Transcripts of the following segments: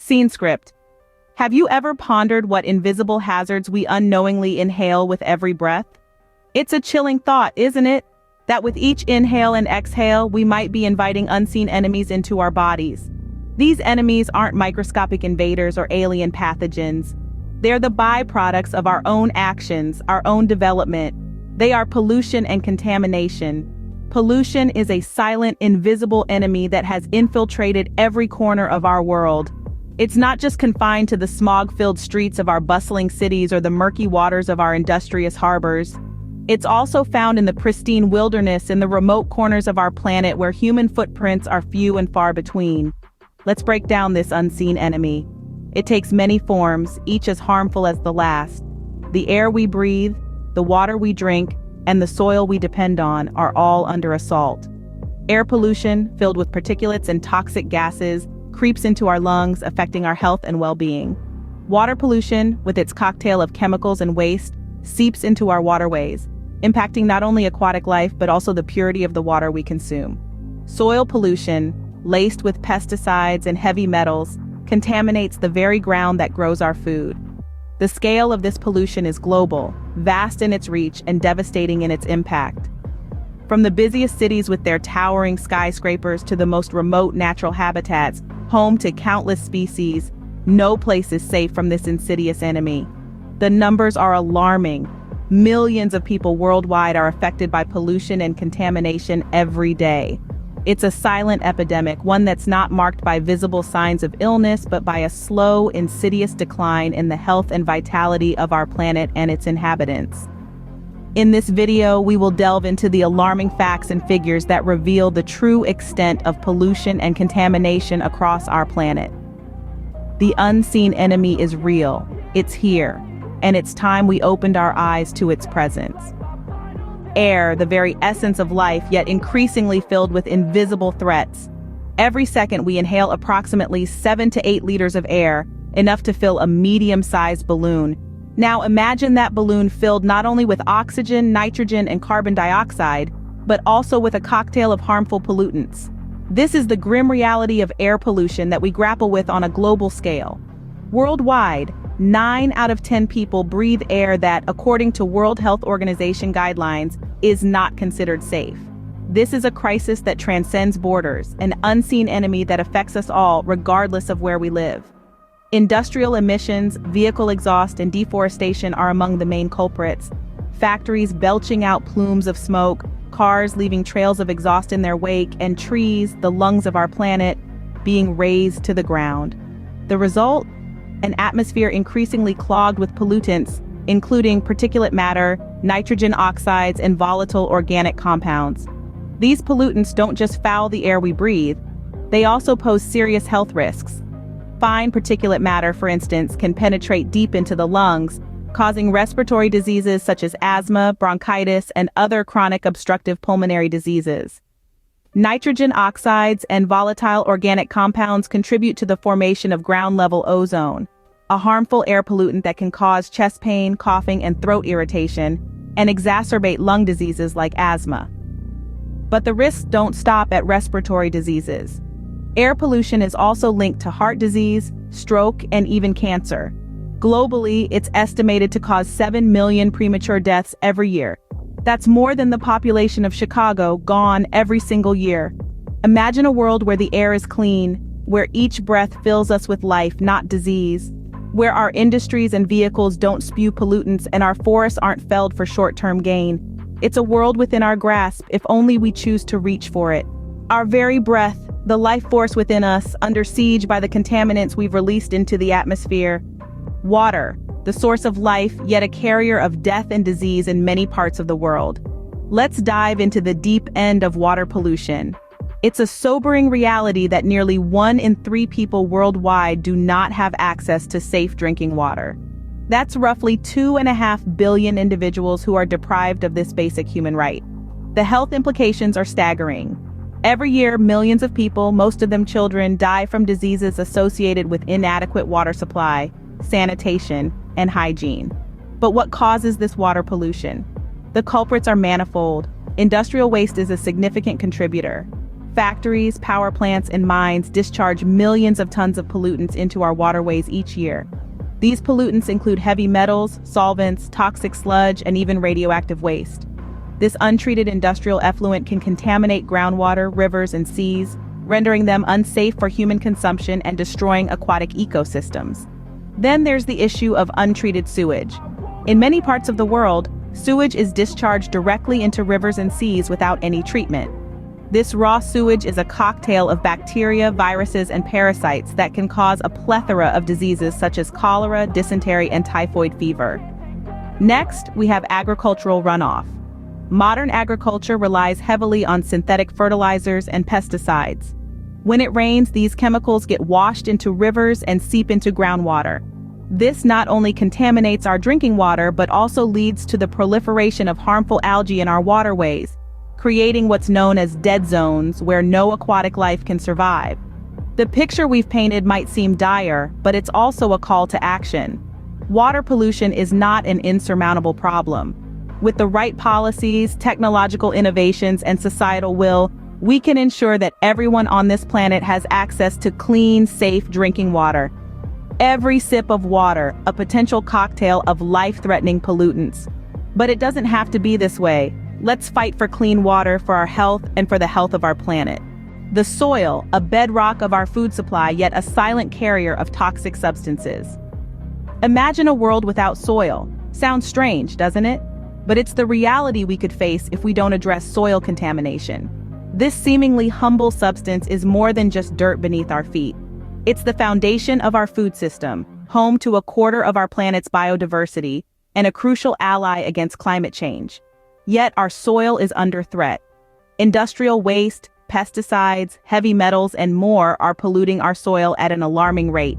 Scene script. Have you ever pondered what invisible hazards we unknowingly inhale with every breath? It's a chilling thought, isn't it? That with each inhale and exhale, we might be inviting unseen enemies into our bodies. These enemies aren't microscopic invaders or alien pathogens. They're the byproducts of our own actions, our own development. They are pollution and contamination. Pollution is a silent, invisible enemy that has infiltrated every corner of our world. It's not just confined to the smog-filled streets of our bustling cities or the murky waters of our industrious harbors. It's also found in the pristine wilderness in the remote corners of our planet where human footprints are few and far between. Let's break down this unseen enemy. It takes many forms, each as harmful as the last. The air we breathe, the water we drink, and the soil we depend on are all under assault. Air pollution, filled with particulates and toxic gases, creeps into our lungs, affecting our health and well-being. Water pollution, with its cocktail of chemicals and waste, seeps into our waterways, impacting not only aquatic life but also the purity of the water we consume. Soil pollution, laced with pesticides and heavy metals, contaminates the very ground that grows our food. The scale of this pollution is global, vast in its reach and devastating in its impact. From the busiest cities with their towering skyscrapers to the most remote natural habitats, home to countless species, no place is safe from this insidious enemy. The numbers are alarming. Millions of people worldwide are affected by pollution and contamination every day. It's a silent epidemic, one that's not marked by visible signs of illness, but by a slow, insidious decline in the health and vitality of our planet and its inhabitants. In this video, we will delve into the alarming facts and figures that reveal the true extent of pollution and contamination across our planet. The unseen enemy is real, it's here, and it's time we opened our eyes to its presence. Air, the very essence of life, yet increasingly filled with invisible threats. Every second we inhale approximately 7 to 8 liters of air, enough to fill a medium-sized balloon. Now imagine that balloon filled not only with oxygen, nitrogen, and carbon dioxide, but also with a cocktail of harmful pollutants. This is the grim reality of air pollution that we grapple with on a global scale. Worldwide, 9 out of 10 people breathe air that, according to World Health Organization guidelines, is not considered safe. This is a crisis that transcends borders, an unseen enemy that affects us all regardless of where we live. Industrial emissions, vehicle exhaust, and deforestation are among the main culprits. Factories belching out plumes of smoke, cars leaving trails of exhaust in their wake, and trees, the lungs of our planet, being razed to the ground. The result? An atmosphere increasingly clogged with pollutants, including particulate matter, nitrogen oxides, and volatile organic compounds. These pollutants don't just foul the air we breathe, they also pose serious health risks. Fine particulate matter, for instance, can penetrate deep into the lungs, causing respiratory diseases such as asthma, bronchitis, and other chronic obstructive pulmonary diseases. Nitrogen oxides and volatile organic compounds contribute to the formation of ground-level ozone, a harmful air pollutant that can cause chest pain, coughing, and throat irritation, and exacerbate lung diseases like asthma. But the risks don't stop at respiratory diseases. Air pollution is also linked to heart disease, stroke, and even cancer. Globally, it's estimated to cause 7 million premature deaths every year. That's more than the population of Chicago gone every single year. Imagine a world where the air is clean, where each breath fills us with life, not disease, where our industries and vehicles don't spew pollutants and our forests aren't felled for short-term gain. It's a world within our grasp if only we choose to reach for it. Our very breath, the life force within us, under siege by the contaminants we've released into the atmosphere. Water, the source of life, yet a carrier of death and disease in many parts of the world. Let's dive into the deep end of water pollution. It's a sobering reality that nearly 1 in 3 people worldwide do not have access to safe drinking water. That's roughly 2.5 billion individuals who are deprived of this basic human right. The health implications are staggering. Every year, millions of people, most of them children, die from diseases associated with inadequate water supply, sanitation, and hygiene. But what causes this water pollution? The culprits are manifold. Industrial waste is a significant contributor. Factories, power plants, and mines discharge millions of tons of pollutants into our waterways each year. These pollutants include heavy metals, solvents, toxic sludge, and even radioactive waste. This untreated industrial effluent can contaminate groundwater, rivers, and seas, rendering them unsafe for human consumption and destroying aquatic ecosystems. Then there's the issue of untreated sewage. In many parts of the world, sewage is discharged directly into rivers and seas without any treatment. This raw sewage is a cocktail of bacteria, viruses, and parasites that can cause a plethora of diseases such as cholera, dysentery, and typhoid fever. Next, we have agricultural runoff. Modern agriculture relies heavily on synthetic fertilizers and pesticides. When it rains, these chemicals get washed into rivers and seep into groundwater. This not only contaminates our drinking water, but also leads to the proliferation of harmful algae in our waterways, creating what's known as dead zones where no aquatic life can survive. The picture we've painted might seem dire, but it's also a call to action. Water pollution is not an insurmountable problem. With the right policies, technological innovations, and societal will, we can ensure that everyone on this planet has access to clean, safe drinking water. Every sip of water, a potential cocktail of life-threatening pollutants. But it doesn't have to be this way. Let's fight for clean water for our health and for the health of our planet. The soil, a bedrock of our food supply, yet a silent carrier of toxic substances. Imagine a world without soil. Sounds strange, doesn't it? But it's the reality we could face if we don't address soil contamination. This seemingly humble substance is more than just dirt beneath our feet. It's the foundation of our food system, home to a quarter of our planet's biodiversity, and a crucial ally against climate change. Yet our soil is under threat. Industrial waste, pesticides, heavy metals, and more are polluting our soil at an alarming rate.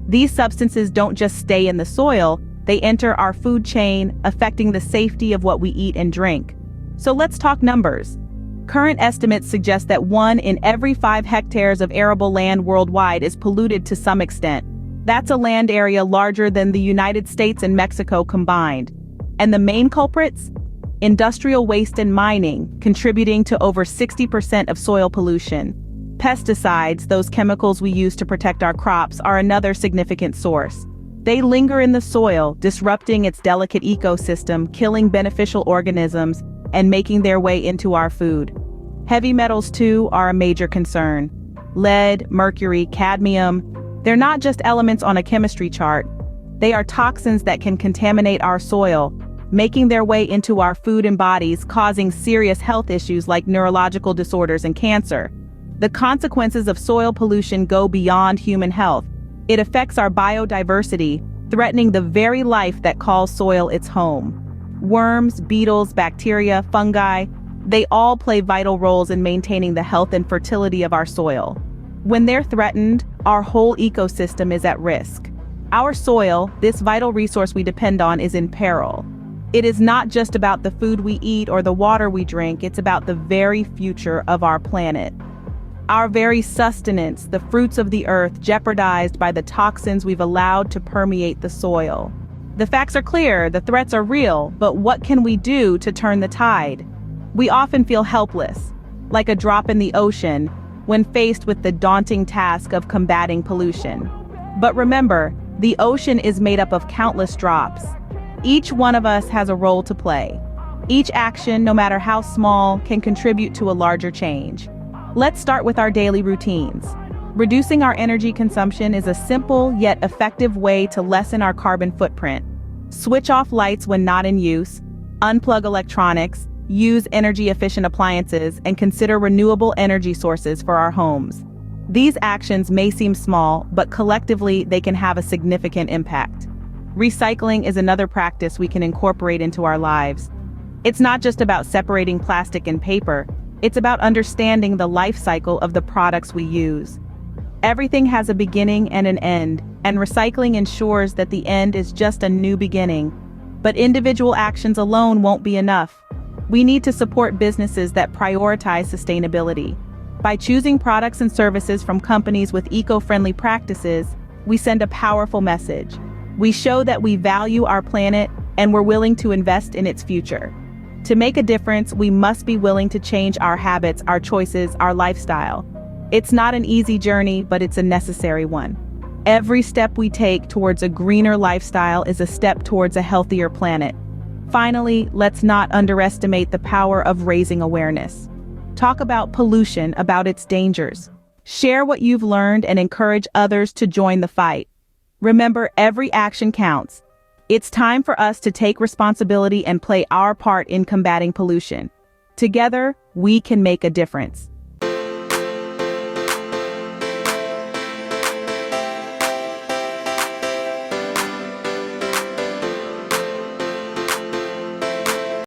These substances don't just stay in the soil, they enter our food chain, affecting the safety of what we eat and drink. So let's talk numbers. Current estimates suggest that 1 in every 5 hectares of arable land worldwide is polluted to some extent. That's a land area larger than the United States and Mexico combined. And the main culprits? Industrial waste and mining, contributing to over 60% of soil pollution. Pesticides, those chemicals we use to protect our crops, are another significant source. They linger in the soil, disrupting its delicate ecosystem, killing beneficial organisms, and making their way into our food. Heavy metals, too, are a major concern. Lead, mercury, cadmium, they're not just elements on a chemistry chart. They are toxins that can contaminate our soil, making their way into our food and bodies, causing serious health issues like neurological disorders and cancer. The consequences of soil pollution go beyond human health. It affects our biodiversity, threatening the very life that calls soil its home. Worms, beetles, bacteria, fungi, they all play vital roles in maintaining the health and fertility of our soil. When they're threatened, our whole ecosystem is at risk. Our soil, this vital resource we depend on, is in peril. It is not just about the food we eat or the water we drink, it's about the very future of our planet. Our very sustenance, the fruits of the earth, jeopardized by the toxins we've allowed to permeate the soil. The facts are clear, the threats are real, but what can we do to turn the tide? We often feel helpless, like a drop in the ocean, when faced with the daunting task of combating pollution. But remember, the ocean is made up of countless drops. Each one of us has a role to play. Each action, no matter how small, can contribute to a larger change. Let's start with our daily routines. Reducing our energy consumption is a simple yet effective way to lessen our carbon footprint. Switch off lights when not in use, unplug electronics, use energy-efficient appliances, and consider renewable energy sources for our homes. These actions may seem small, but collectively they can have a significant impact. Recycling is another practice we can incorporate into our lives. It's not just about separating plastic and paper, it's about understanding the life cycle of the products we use. Everything has a beginning and an end, and recycling ensures that the end is just a new beginning. But individual actions alone won't be enough. We need to support businesses that prioritize sustainability. By choosing products and services from companies with eco-friendly practices, we send a powerful message. We show that we value our planet and we're willing to invest in its future. To make a difference, we must be willing to change our habits, our choices, our lifestyle. It's not an easy journey, but it's a necessary one. Every step we take towards a greener lifestyle is a step towards a healthier planet. Finally, let's not underestimate the power of raising awareness. Talk about pollution, about its dangers. Share what you've learned and encourage others to join the fight. Remember, every action counts. It's time for us to take responsibility and play our part in combating pollution. Together, we can make a difference.